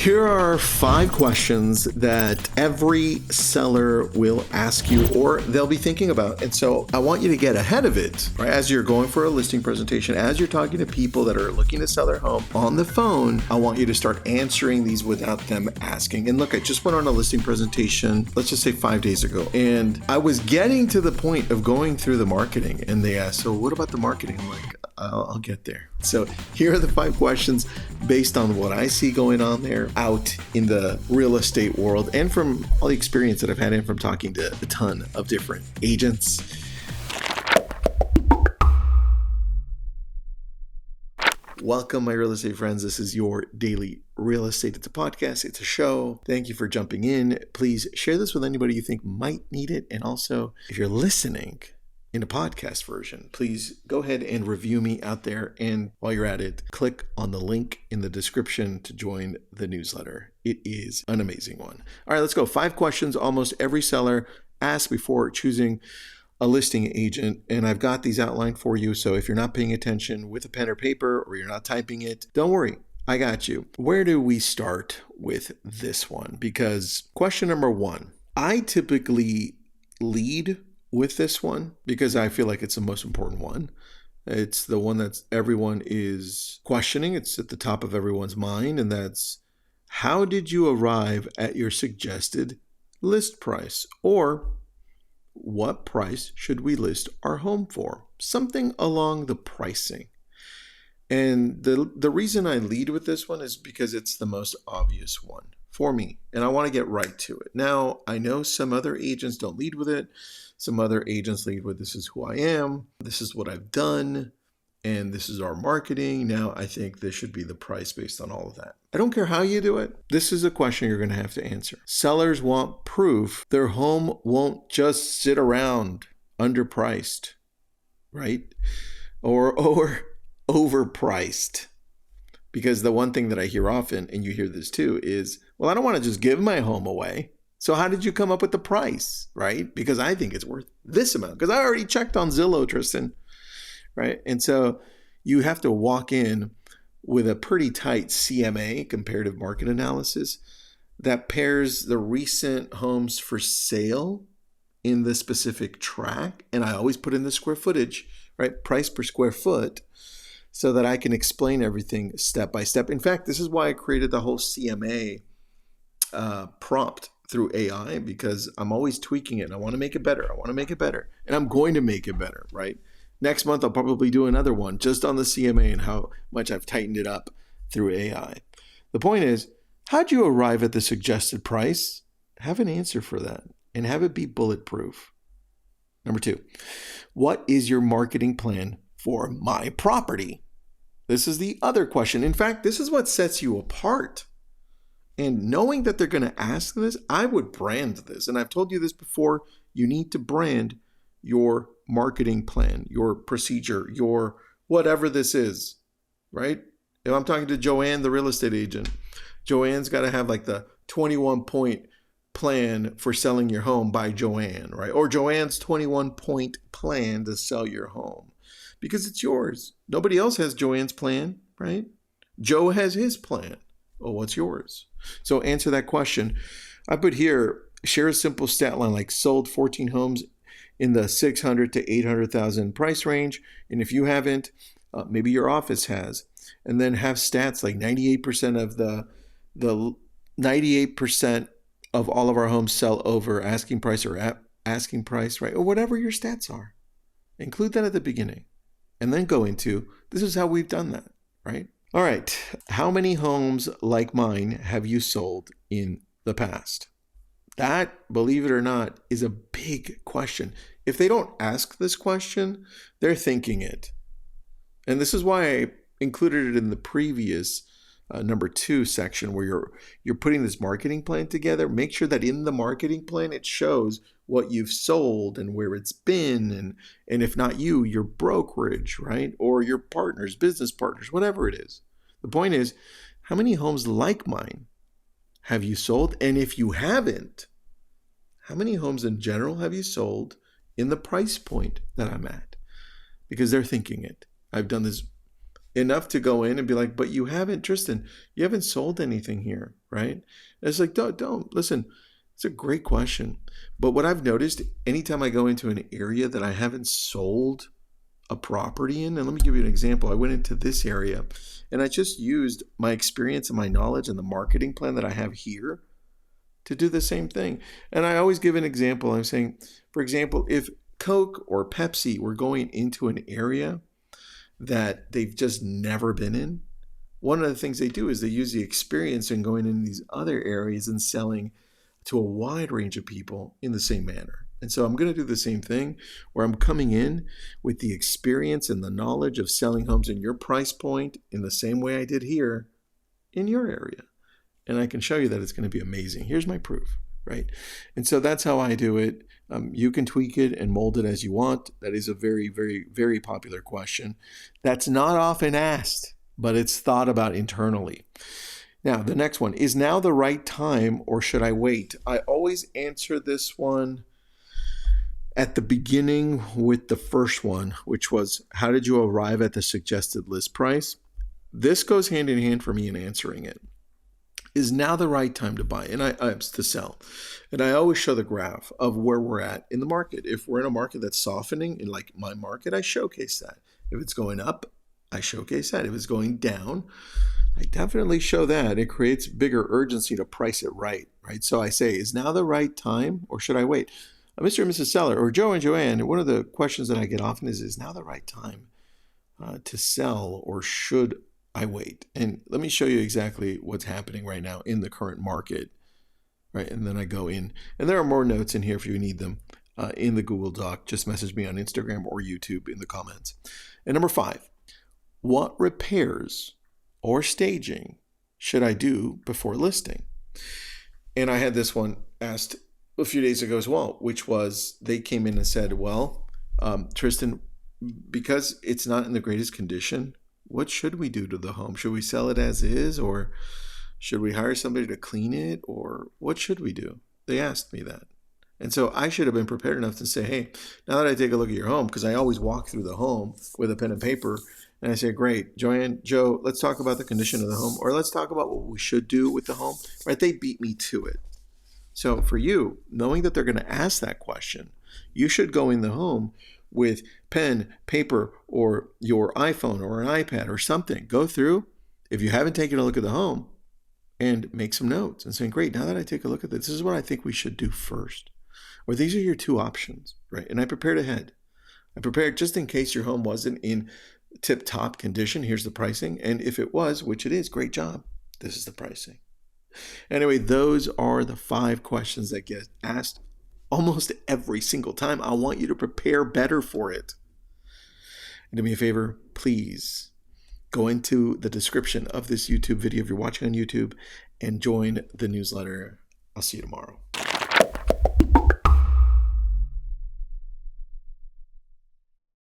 Here are 5 questions that every seller will ask you or they'll be thinking about. And so I want you to get ahead of it, right? As you're going for a listing presentation, as you're talking to people that are looking to sell their home on the phone, I want you to start answering these without them asking. And look, I just went on a listing presentation, let's just say 5 days ago, and I was getting to the point of going through the marketing and they asked, so what about the marketing? I'm like, I'll get there. So here are the 5 questions based on what I see going on there out in the real estate world and from all the experience that I've had and from talking to a ton of different agents. Welcome, my real estate friends. This is your daily real estate. It's a podcast. It's a show. Thank you for jumping in. Please share this with anybody you think might need it. And also, if you're listening in a podcast version, please go ahead and review me out there. And while you're at it, click on the link in the description to join the newsletter. It is an amazing one. All right, let's go. 5 questions almost every seller asks before choosing a listing agent. And I've got these outlined for you. So if you're not paying attention with a pen or paper or you're not typing it, don't worry. I got you. Where do we start with this one? Because question number 1, I typically lead with this one because I feel like it's the most important one. It's the one that everyone is questioning. It's at the top of everyone's mind. And that's, how did you arrive at your suggested list price? Or what price should we list our home for? Something along the pricing. And the reason I lead with this one is because it's the most obvious one for me. And I want to get right to it. Now, I know some other agents don't lead with it. Some other agents lead with, this is who I am, this is what I've done, and this is our marketing. Now, I think this should be the price based on all of that. I don't care how you do it. This is a question you're going to have to answer. Sellers want proof their home won't just sit around underpriced, right? Or overpriced. Because the one thing that I hear often, and you hear this too, is, well, I don't want to just give my home away. So how did you come up with the price, right? Because I think it's worth this amount. Because I already checked on Zillow, Tristan, right? And so you have to walk in with a pretty tight CMA, comparative market analysis, that pairs the recent homes for sale in the specific track. And I always put in the square footage, right? Price per square foot, so that I can explain everything step by step. In fact, this is why I created the whole CMA prompt through AI, because I'm always tweaking it. I want to make it better. And I'm going to make it better, right? Next month, I'll probably do another one just on the CMA and how much I've tightened it up through AI. The point is, how'd you arrive at the suggested price? Have an answer for that and have it be bulletproof. Number 2, what is your marketing plan for my property? This is the other question. In fact, this is what sets you apart. And knowing that they're going to ask this, I would brand this. And I've told you this before, you need to brand your marketing plan, your procedure, your whatever this is, right? If I'm talking to Joanne, the real estate agent, Joanne's got to have like the 21-point plan for selling your home by Joanne, right? Or Joanne's 21-point plan to sell your home, because it's yours. Nobody else has Joanne's plan, right? Joe has his plan. Well, what's yours? So answer that question. I put here, share a simple stat line like sold 14 homes in the 600 to 800,000 price range. And if you haven't, maybe your office has. And then have stats like 98% of the 98% of all of our homes sell over asking price or at asking price, right? Or whatever your stats are. Include that at the beginning. And then go into, this is how we've done that, right? All right. How many homes like mine have you sold in the past? That, believe it or not, is a big question. If they don't ask this question, they're thinking it. And this is why I included it in the previous number 2 section where you're putting this marketing plan together. Make sure that in the marketing plan, it shows what you've sold and where it's been. And if not you, your brokerage, right? Or your partners, business partners, whatever it is. The point is, how many homes like mine have you sold? And if you haven't, how many homes in general have you sold in the price point that I'm at? Because they're thinking it. I've done this enough to go in and be like, but you haven't, Tristan, you haven't sold anything here, right? It's like, don't listen. It's a great question. But what I've noticed, anytime I go into an area that I haven't sold a property in, and let me give you an example. I went into this area and I just used my experience and my knowledge and the marketing plan that I have here to do the same thing. And I always give an example. I'm saying, for example, if Coke or Pepsi were going into an area that they've just never been in, one of the things they do is they use the experience in going into these other areas and selling to a wide range of people in the same manner. And so I'm going to do the same thing where I'm coming in with the experience and the knowledge of selling homes in your price point in the same way I did here in your area. And I can show you that it's going to be amazing. Here's my proof, right? And so that's how I do it. You can tweak it and mold it as you want. That is a very, very, very popular question. That's not often asked, but it's thought about internally. Now, the next one, is now the right time or should I wait? I always answer this one at the beginning with the first one, which was, how did you arrive at the suggested list price? This goes hand in hand for me in answering it. Is now the right time to buy? And to sell. And I always show the graph of where we're at in the market. If we're in a market that's softening, in like my market, I showcase that. If it's going up, I showcase that. If it's going down, I definitely show that. It creates bigger urgency to price it right? So I say, is now the right time or should I wait? Mr. and Mrs. Seller, or Joe and Joanne, one of the questions that I get often is now the right time to sell or should I wait? And let me show you exactly what's happening right now in the current market, right? And then I go in, and there are more notes in here if you need them in the Google Doc. Just message me on Instagram or YouTube in the comments. And number 5, what repairs or staging should I do before listing? And I had this one asked a few days ago as well, which was they came in and said, well, Tristan, because it's not in the greatest condition, what should we do to the home? Should we sell it as is, or should we hire somebody to clean it, or what should we do? They asked me that. And so I should have been prepared enough to say, hey, now that I take a look at your home, because I always walk through the home with a pen and paper, and I say, great, Joanne, Joe, let's talk about the condition of the home, or let's talk about what we should do with the home, right? They beat me to it. So for you, knowing that they're going to ask that question, you should go in the home with pen, paper, or your iPhone or an iPad or something. Go through, if you haven't taken a look at the home, and make some notes and saying, great, now that I take a look at this is what I think we should do first. Or these are your 2 options, right? And I prepared ahead. I prepared just in case your home wasn't in tip-top condition. Here's the pricing. And if it was, which it is, great job. This is the pricing. Anyway, those are the 5 questions that get asked almost every single time. I want you to prepare better for it. And do me a favor, please go into the description of this YouTube video if you're watching on YouTube and join the newsletter. I'll see you tomorrow.